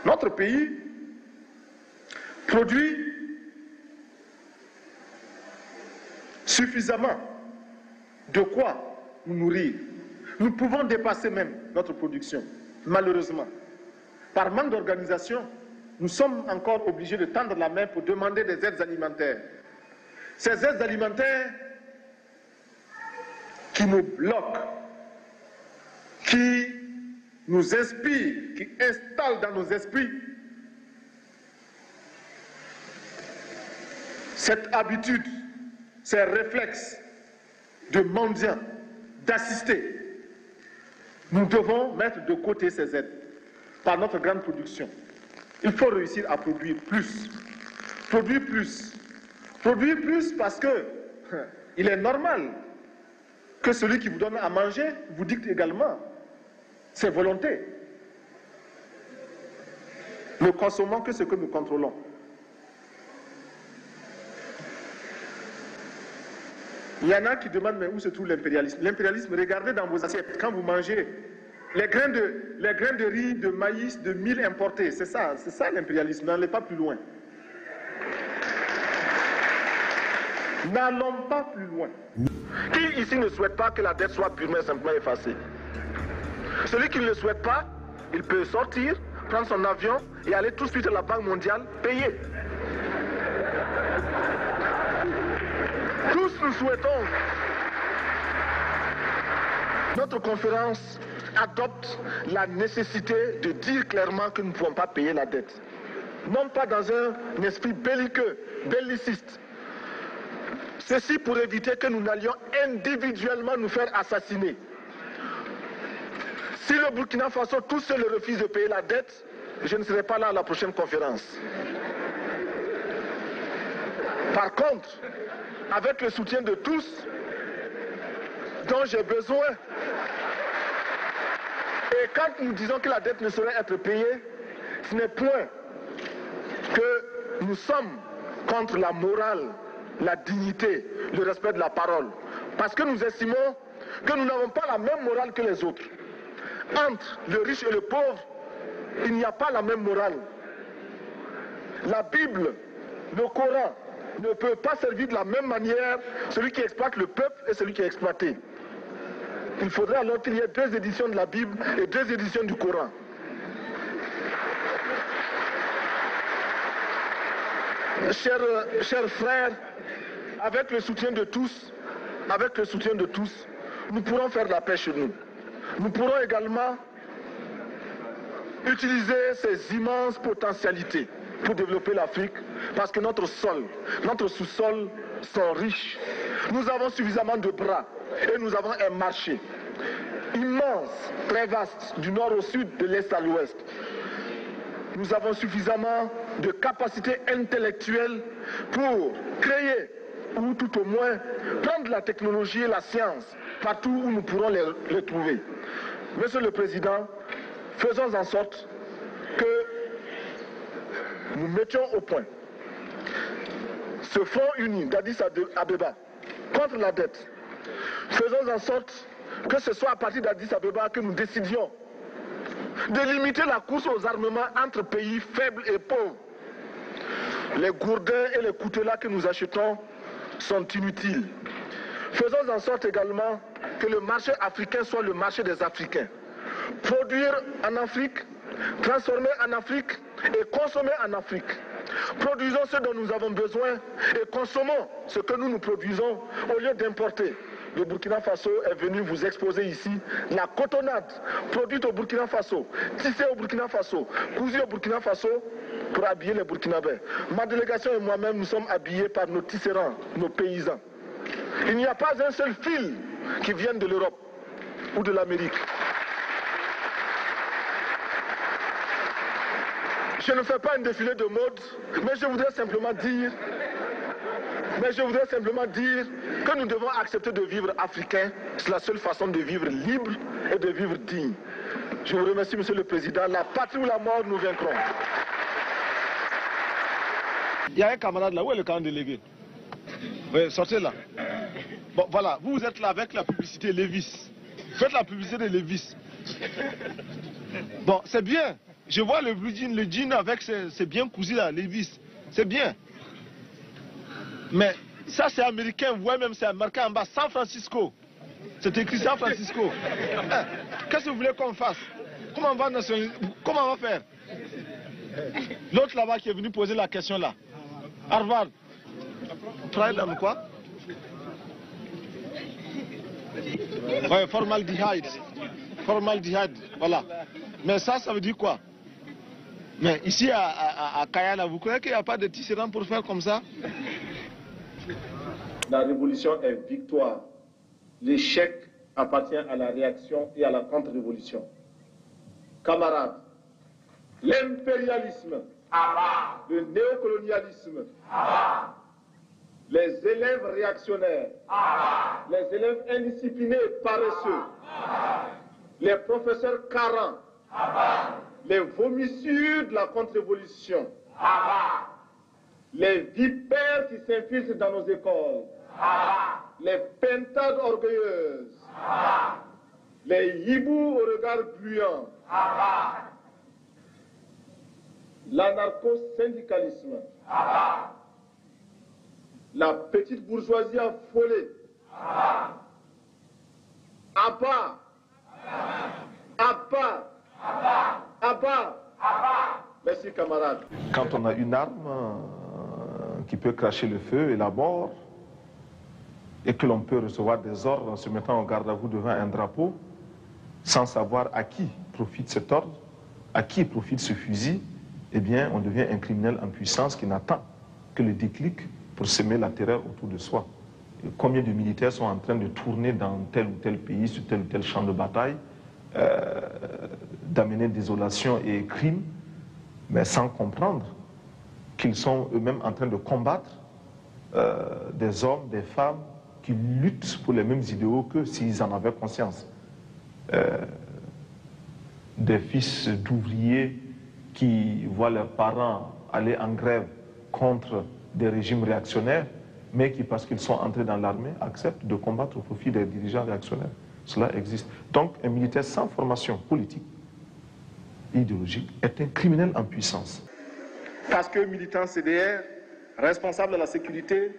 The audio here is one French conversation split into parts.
Notre pays produit suffisamment de quoi nous nourrir. Nous pouvons dépasser même notre production, malheureusement. Par manque d'organisation, nous sommes encore obligés de tendre la main pour demander des aides alimentaires. Ces aides alimentaires qui nous bloquent, qui nous inspirent, qui installent dans nos esprits cette habitude, ces réflexes de mendiants, d'assister. Nous devons mettre de côté ces aides par notre grande production. Il faut réussir à produire plus. Produire plus. Produire plus parce que il est normal que celui qui vous donne à manger vous dicte également ses volontés. Ne consommons que ce que nous contrôlons. Il y en a qui demandent mais où se trouve l'impérialisme? L'impérialisme, regardez dans vos assiettes, quand vous mangez les grains de riz, de maïs, de mil importés, c'est ça l'impérialisme, n'allez pas plus loin. N'allons pas plus loin. Qui ici ne souhaite pas que la dette soit purement et simplement effacée? Celui qui ne le souhaite pas, il peut sortir, prendre son avion et aller tout de suite à la Banque mondiale payer. Tous nous souhaitons. Notre conférence adopte la nécessité de dire clairement que nous ne pouvons pas payer la dette. Non pas dans un esprit belliqueux, belliciste. Ceci pour éviter que nous n'allions individuellement nous faire assassiner. Si le Burkina Faso tout seul refuse de payer la dette, je ne serai pas là à la prochaine conférence. Par contre, avec le soutien de tous, dont j'ai besoin, et quand nous disons que la dette ne saurait être payée, ce n'est point que nous sommes contre la morale, la dignité, le respect de la parole. Parce que nous estimons que nous n'avons pas la même morale que les autres. Entre le riche et le pauvre, il n'y a pas la même morale. La Bible, le Coran, ne peut pas servir de la même manière celui qui exploite le peuple et celui qui est exploité. Il faudrait alors qu'il y ait 2 éditions de la Bible et 2 éditions du Coran. Chers frères, avec le soutien de tous, nous pourrons faire la paix chez nous. Nous pourrons également utiliser ces immenses potentialités pour développer l'Afrique, parce que notre sol, notre sous-sol sont riches. Nous avons suffisamment de bras et nous avons un marché immense, très vaste, du nord au sud, de l'est à l'ouest. Nous avons suffisamment de capacités intellectuelles pour créer, ou tout au moins prendre la technologie et la science partout où nous pourrons les trouver. Monsieur le Président, faisons en sorte que nous mettions au point ce front uni d'Addis Abeba contre la dette. Faisons en sorte que ce soit à partir d'Addis Abeba que nous décidions de limiter la course aux armements entre pays faibles et pauvres. Les gourdins et les coutelas que nous achetons sont inutiles. Faisons en sorte également que le marché africain soit le marché des Africains. Produire en Afrique, transformer en Afrique et consommer en Afrique. Produisons ce dont nous avons besoin et consommons ce que nous produisons au lieu d'importer. Le Burkina Faso est venu vous exposer ici la cotonnade produite au Burkina Faso, tissée au Burkina Faso, cousue au Burkina Faso pour habiller les Burkinabés. Ma délégation et moi-même, nous sommes habillés par nos tisserands, nos paysans. Il n'y a pas un seul fil qui vienne de l'Europe ou de l'Amérique. Je ne fais pas un défilé de mode, mais je voudrais simplement dire que nous devons accepter de vivre africain. C'est la seule façon de vivre libre et de vivre digne. Je vous remercie, Monsieur le Président. La patrie ou la mort, nous vaincrons. Il y a un camarade là. Où est le camarade délégué? Oui, sortez là. Bon, voilà. Vous êtes là avec la publicité Levis. Faites la publicité de Levis. Bon, c'est bien. Je vois le jean avec ses bien cousus là, les vis. C'est bien. Mais ça c'est américain, vous voyez même c'est marqué en bas, San Francisco. C'est écrit San Francisco. Qu'est-ce que vous voulez qu'on fasse? Comment on va nationaliser? Comment on va faire? L'autre là-bas qui est venu poser la question là. Harvard. Travaille dans quoi? Ouais, formaldehyde. Formaldehyde, voilà. Mais ça veut dire quoi? Mais ici à Kayana, vous croyez qu'il n'y a pas de tisserand pour faire comme ça? La révolution est victoire. L'échec appartient à la réaction et à la contre-révolution. Camarades, l'impérialisme, le néocolonialisme, les élèves réactionnaires, les élèves indisciplinés et paresseux, les professeurs carents, les vomissures de la contre-révolution, les vipères qui s'infiltrent dans nos écoles, les pentades orgueilleuses, les hiboux au regard gluant, l'anarcho-syndicalisme, la petite bourgeoisie affolée, à bas, à bas, à bas. Merci camarades. Quand on a une arme qui peut cracher le feu et la mort, et que l'on peut recevoir des ordres en se mettant en garde à vous devant un drapeau, sans savoir à qui profite cet ordre, à qui profite ce fusil, eh bien, on devient un criminel en puissance qui n'attend que le déclic pour semer la terreur autour de soi. Et combien de militaires sont en train de tourner dans tel ou tel pays, sur tel ou tel champ de bataille, d'amener désolation et crimes, mais sans comprendre qu'ils sont eux-mêmes en train de combattre des hommes, des femmes qui luttent pour les mêmes idéaux que s'ils en avaient conscience. Des fils d'ouvriers qui voient leurs parents aller en grève contre des régimes réactionnaires, mais qui, parce qu'ils sont entrés dans l'armée, acceptent de combattre au profit des dirigeants réactionnaires. Cela existe. Donc, un militaire sans formation politique, idéologique, est un criminel en puissance. Parce que militant CDR, responsable de la sécurité,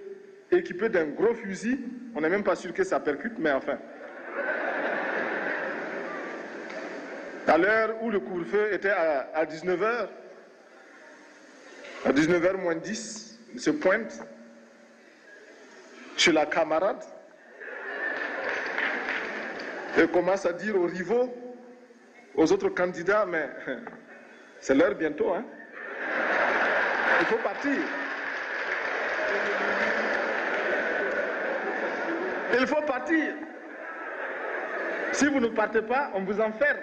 équipé d'un gros fusil, on n'est même pas sûr que ça percute, mais enfin. À l'heure où le couvre-feu était à 19h, à 19h moins 10, il se pointe chez la camarade et commence à dire aux rivaux, aux autres candidats, mais c'est l'heure bientôt, hein? Il faut partir. Il faut partir. Si vous ne partez pas, on vous enferme.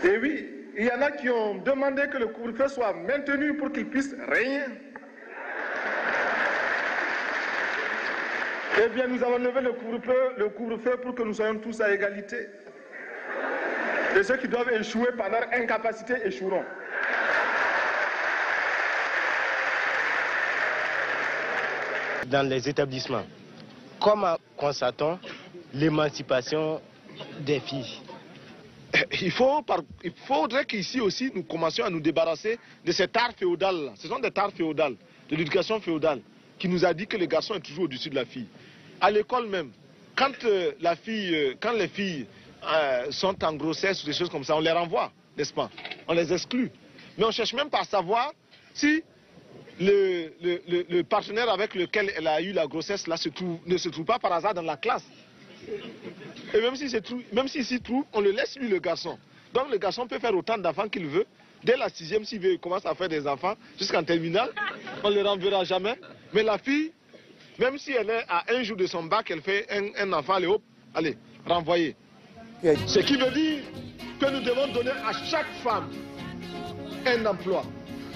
Et oui, il y en a qui ont demandé que le couvre-feu soit maintenu pour qu'il puisse régner. Eh bien, nous avons levé le couvre-feu pour que nous soyons tous à égalité. Et ceux qui doivent échouer par leur incapacité échoueront. Dans les établissements, comment constatons l'émancipation des filles? Il faudrait qu'ici aussi nous commencions à nous débarrasser de cet art féodal. Ce sont des arts féodales, de l'éducation féodale, qui nous a dit que le garçon est toujours au-dessus de la fille. À l'école même, quand les filles sont en grossesse ou des choses comme ça, on les renvoie, n'est-ce pas? On les exclut. Mais on ne cherche même pas à savoir si le partenaire avec lequel elle a eu la grossesse là ne se trouve pas par hasard dans la classe. Et même s'il s'y trouve, on le laisse lui, le garçon. Donc le garçon peut faire autant d'enfants qu'il veut. Dès la 6e, s'il veut, il commence à faire des enfants jusqu'en terminale. On ne le renverra jamais. Mais la fille, même si elle est à un jour de son bac, elle fait un enfant, allez hop, allez, renvoyer. Ce qui veut dire que nous devons donner à chaque femme un emploi.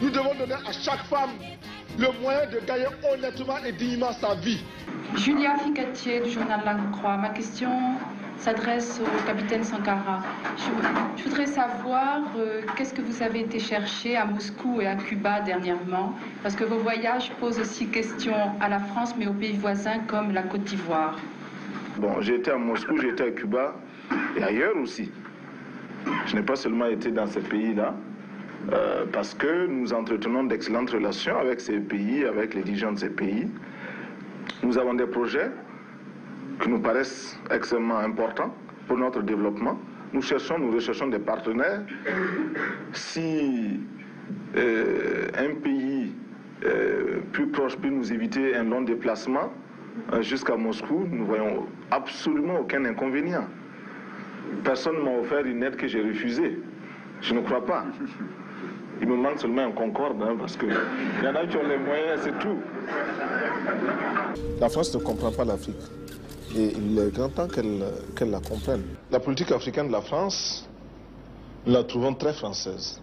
Nous devons donner à chaque femme le moyen de gagner honnêtement et dignement sa vie. Julia Ficatier du journal La Croix. Ma question s'adresse au capitaine Sankara. Je voudrais savoir qu'est-ce que vous avez été chercher à Moscou et à Cuba dernièrement, parce que vos voyages posent aussi question à la France, mais aux pays voisins comme la Côte d'Ivoire. Bon, j'ai été à Moscou, j'ai été à Cuba et ailleurs aussi. Je n'ai pas seulement été dans ces pays-là, parce que nous entretenons d'excellentes relations avec ces pays, avec les dirigeants de ces pays. Nous avons des projets qui nous paraissent extrêmement importants pour notre développement. Nous recherchons des partenaires. Si un pays plus proche peut nous éviter un long déplacement jusqu'à Moscou, nous ne voyons absolument aucun inconvénient. Personne ne m'a offert une aide que j'ai refusée. Je ne crois pas. Il me manque seulement un Concorde, parce qu'il y en a qui ont les moyens, c'est tout. La France ne comprend pas l'Afrique. Et il est grand temps qu'elle la comprenne. La politique africaine de la France, nous la trouvons très française.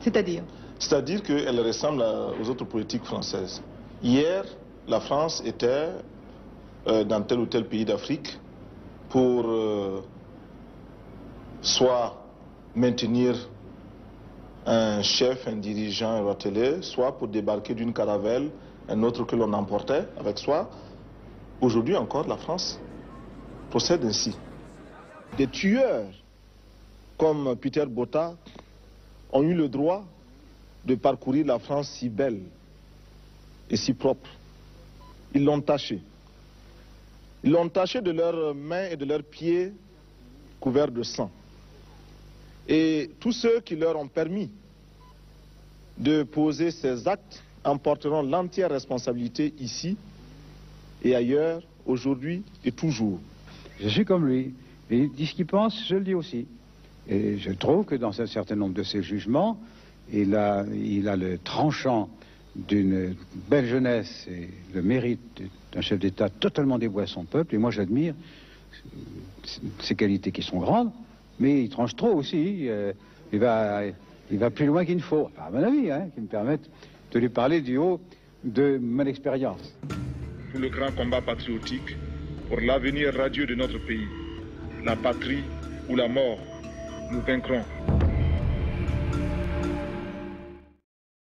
C'est-à-dire? C'est-à-dire qu'elle ressemble aux autres politiques françaises. Hier, la France était dans tel ou tel pays d'Afrique pour soit maintenir un chef, un dirigeant, un ratelé, soit pour débarquer d'une caravelle, un autre que l'on emportait avec soi. Aujourd'hui encore, la France procède ainsi. Des tueurs comme Peter Botta ont eu le droit de parcourir la France si belle et si propre. Ils l'ont tachée. Ils l'ont tachée de leurs mains et de leurs pieds couverts de sang. Et tous ceux qui leur ont permis de poser ces actes en porteront l'entière responsabilité ici et ailleurs, aujourd'hui et toujours. Je suis comme lui. Il dit ce qu'il pense, je le dis aussi. Et je trouve que dans un certain nombre de ses jugements, il a le tranchant d'une belle jeunesse et le mérite d'un chef d'État totalement dévoué à son peuple. Et moi, j'admire ses qualités qui sont grandes, mais il tranche trop aussi. Il va plus loin qu'il ne faut, à mon avis, qui me permette de lui parler du haut de mon expérience. Pour le grand combat patriotique, pour l'avenir radieux de notre pays, la patrie ou la mort, nous vaincrons.